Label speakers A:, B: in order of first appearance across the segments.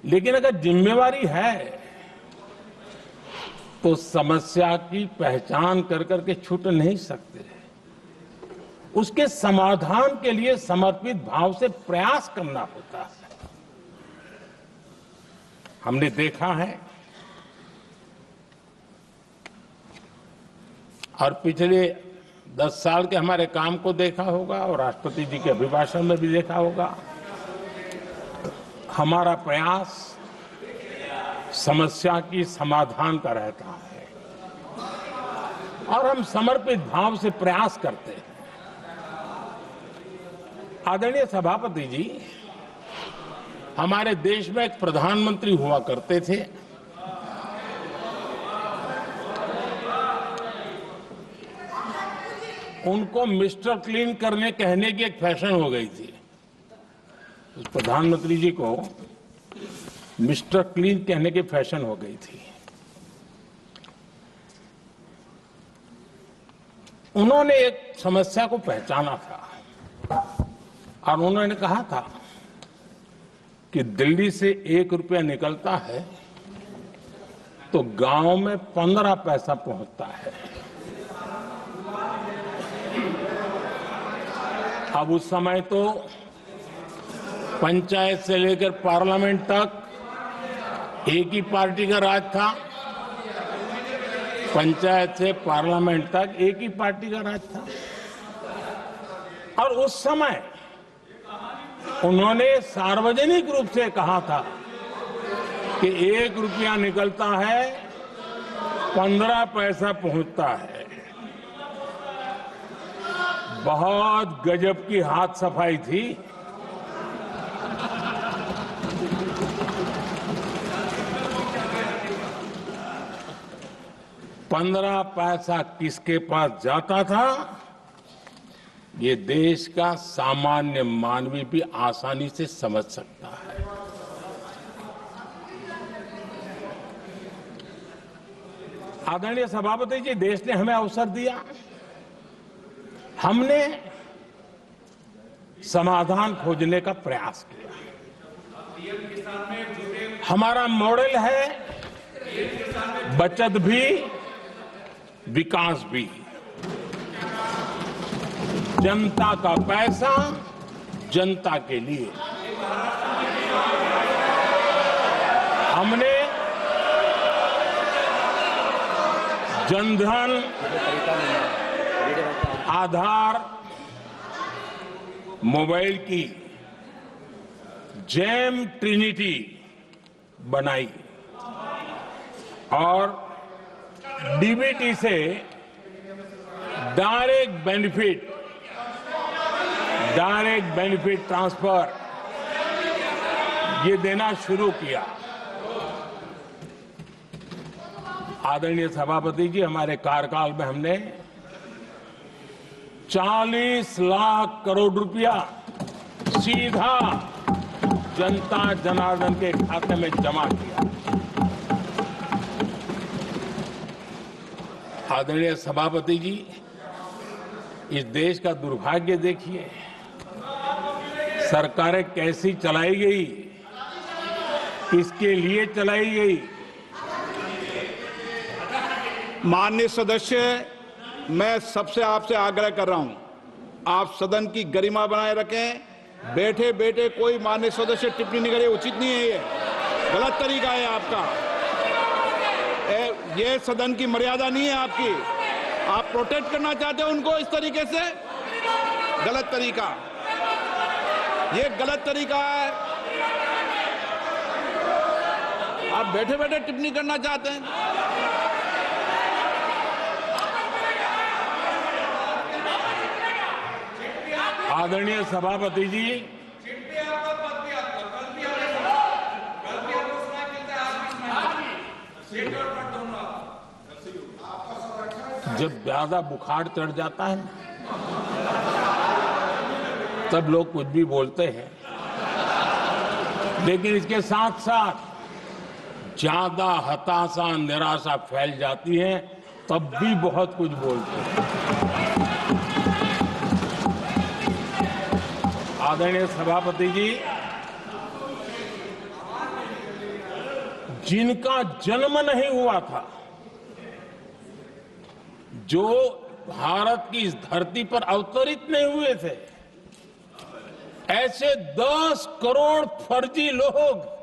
A: लेकिन अगर जिम्मेवारी है तो समस्या की पहचान कर करके छूट नहीं सकते। उसके समाधान के लिए समर्पित भाव से प्रयास करना होता है। हमने देखा है और पिछले 10 साल के हमारे काम को देखा होगा और राष्ट्रपति जी के अभिभाषण में भी देखा होगा। हमारा प्रयास समस्या की समाधान का रहता है और हम समर्पित भाव से प्रयास करते हैं। आदरणीय सभापति जी, हमारे देश में एक प्रधानमंत्री हुआ करते थे। उनको मिस्टर क्लीन करने कहने की एक फैशन हो गई थी। उस प्रधानमंत्री जी को मिस्टर क्लीन कहने की फैशन हो गई थी। उन्होंने एक समस्या को पहचाना था और उन्होंने कहा था कि दिल्ली से 1 रुपया निकलता है तो गांव में 15 पैसा पहुंचता है। अब उस समय तो पंचायत से लेकर पार्लियामेंट तक एक ही पार्टी का राज था। पंचायत से पार्लियामेंट तक एक ही पार्टी का राज था और उस समय उन्होंने सार्वजनिक रूप से कहा था कि 1 रुपया निकलता है 15 पैसा पहुंचता है। बहुत गजब की हाथ सफाई थी। पंद्रह पैसा किसके पास जाता था ये देश का सामान्य मानवी भी आसानी से समझ सकता है। आदरणीय सभापति जी, देश ने हमें अवसर दिया, हमने समाधान खोजने का प्रयास किया। हमारा मॉडल है बचत भी विकास भी। जनता का पैसा जनता के लिए। हमने जनधन, आधार, मोबाइल की जेम ट्रिनिटी बनाई और डीबीटी से डायरेक्ट बेनिफिट ट्रांसफर ये देना शुरू किया। आदरणीय सभापति जी, हमारे कार्यकाल में हमने 40 लाख करोड़ रुपया सीधा जनता जनार्दन के खाते में जमा किया। आदरणीय सभापति जी, इस देश का दुर्भाग्य देखिए, सरकारें कैसी चलाई गई, किसके लिए चलाई गई।
B: माननीय सदस्य, मैं सबसे आपसे आग्रह कर रहा हूं, आप सदन की गरिमा बनाए रखें। बैठे बैठे कोई माननीय सदस्य टिप्पणी नहीं करे, उचित नहीं है, ये गलत तरीका है आपका। ये सदन की मर्यादा नहीं है आपकी। आप प्रोटेक्ट करना चाहते हो उनको इस तरीके से, गलत तरीका, ये गलत तरीका है। आप बैठे बैठे टिप्पणी करना चाहते हैं।
A: आदरणीय सभापति जी, जब ज्यादा बुखार चढ़ जाता है तब लोग कुछ भी बोलते हैं, लेकिन इसके साथ साथ ज्यादा हताशा निराशा फैल जाती है तब भी बहुत कुछ बोलते हैं। आदरणीय सभापति जी, जिनका जन्म नहीं हुआ था, जो भारत की इस धरती पर अवतरित नहीं हुए थे, ऐसे 10 करोड़ फर्जी लोग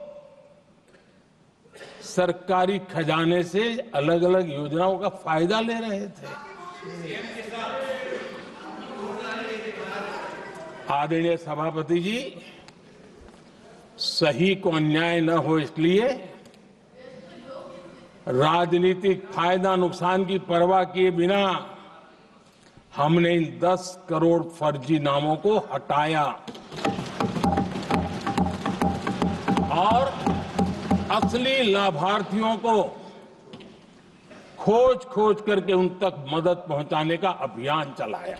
A: सरकारी खजाने से अलग अलग योजनाओं का फायदा ले रहे थे। आदरणीय सभापति जी, सही को अन्याय न हो इसलिए राजनीतिक फायदा नुकसान की परवाह किए बिना हमने इन 10 करोड़ फर्जी नामों को हटाया और असली लाभार्थियों को खोज खोज करके उन तक मदद पहुंचाने का अभियान चलाया।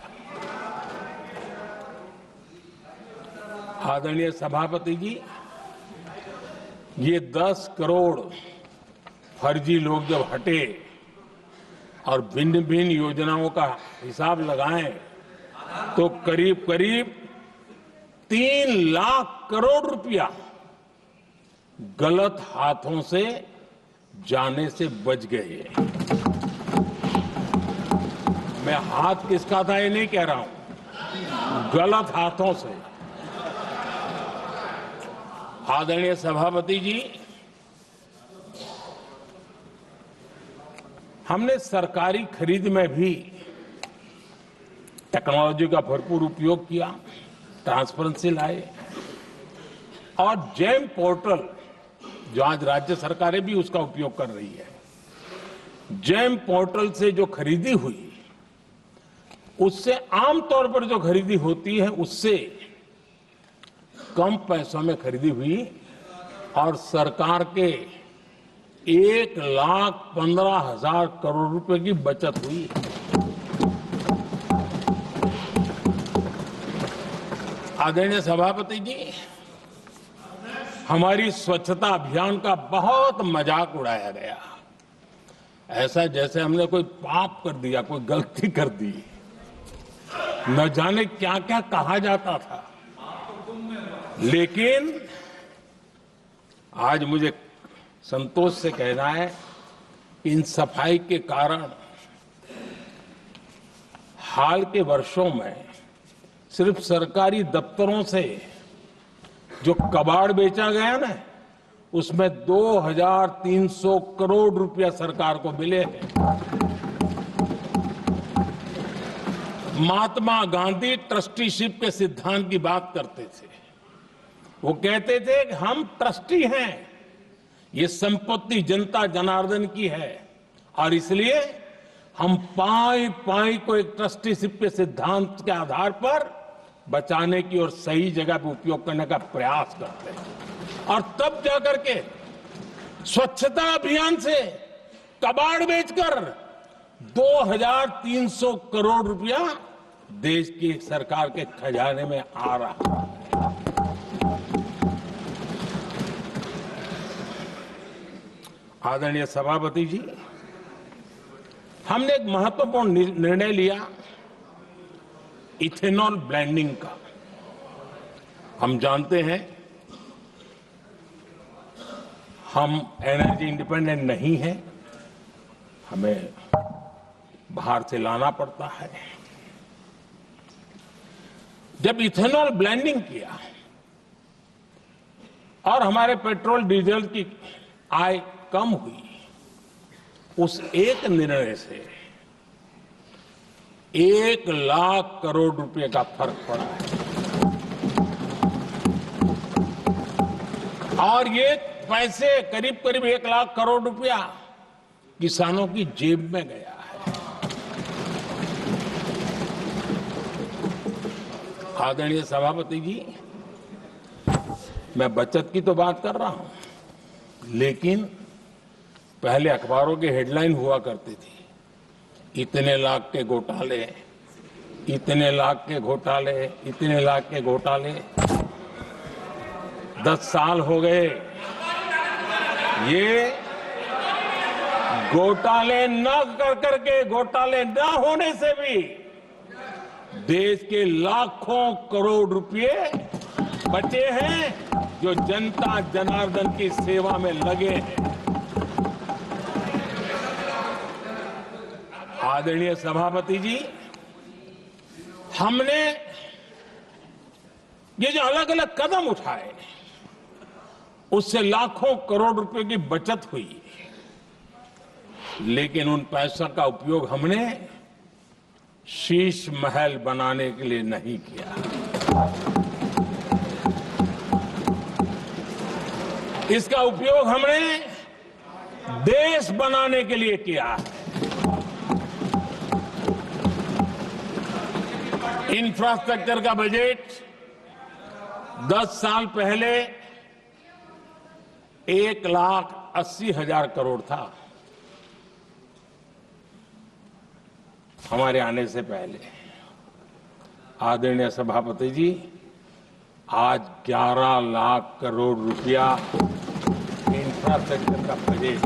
A: आदरणीय सभापति जी, ये 10 करोड़ फर्जी लोग जब हटे और भिन्न भिन्न योजनाओं का हिसाब लगाएं तो करीब करीब 3 लाख करोड़ रुपया गलत हाथों से जाने से बच गए। मैं हाथ किसका था ये नहीं कह रहा हूं, गलत हाथों से। आदरणीय सभापति जी, हमने सरकारी खरीद में भी टेक्नोलॉजी का भरपूर उपयोग किया, ट्रांसपेरेंसी लाए और जेम पोर्टल, जो आज राज्य सरकारें भी उसका उपयोग कर रही है, जेम पोर्टल से जो खरीदी हुई उससे आमतौर पर जो खरीदी होती है उससे कम पैसों में खरीदी हुई और सरकार के 1,15,000 करोड़ रुपए की बचत हुई। आदरणीय सभापति जी, हमारी स्वच्छता अभियान का बहुत मजाक उड़ाया गया, ऐसा जैसे हमने कोई पाप कर दिया, कोई गलती कर दी। न जाने क्या क्या कहा जाता था, लेकिन आज मुझे संतोष से कहना है कि इन सफाई के कारण हाल के वर्षों में सिर्फ सरकारी दफ्तरों से जो कबाड़ बेचा गया ना, उसमें 2,300 करोड़ रुपया सरकार को मिले हैं। महात्मा गांधी ट्रस्टीशिप के सिद्धांत की बात करते थे। वो कहते थे कि हम ट्रस्टी हैं, ये संपत्ति जनता जनार्दन की है और इसलिए हम पाई पाई को एक ट्रस्टीशिप के सिद्धांत के आधार पर बचाने की और सही जगह पर उपयोग करने का प्रयास करते हैं। और तब जाकर के स्वच्छता अभियान से कबाड़ बेचकर 2,300 करोड़ रुपया देश की सरकार के खजाने में आ रहा है। आदरणीय सभापति जी, हमने एक महत्वपूर्ण निर्णय लिया इथेनॉल ब्लेंडिंग का। हम जानते हैं हम एनर्जी इंडिपेंडेंट नहीं है, हमें बाहर से लाना पड़ता है। जब इथेनॉल ब्लेंडिंग किया और हमारे पेट्रोल डीजल की आय कम हुई, उस एक निर्णय से 1 लाख करोड़ रुपए का फर्क पड़ा है। और ये पैसे करीब करीब 1 लाख करोड़ रुपया किसानों की जेब में गया है। आदरणीय सभापति जी, मैं बचत की तो बात कर रहा हूं, लेकिन पहले अखबारों की हेडलाइन हुआ करती थी, इतने लाख के घोटाले, इतने लाख के घोटाले, इतने लाख के घोटाले। 10 साल हो गए, ये घोटाले न कर करके, घोटाले न होने से भी देश के लाखों करोड़ रुपए बचे हैं जो जनता जनार्दन की सेवा में लगे हैं। आदरणीय सभापति जी, हमने ये जो अलग अलग कदम उठाए उससे लाखों करोड़ रुपए की बचत हुई, लेकिन उन पैसों का उपयोग हमने शीश महल बनाने के लिए नहीं किया। इसका उपयोग हमने देश बनाने के लिए किया है। इंफ्रास्ट्रक्चर का बजट 10 साल पहले 1,80,000 करोड़ था, हमारे आने से पहले। आदरणीय सभापति जी, आज 11 लाख करोड़ रुपया इंफ्रास्ट्रक्चर का बजट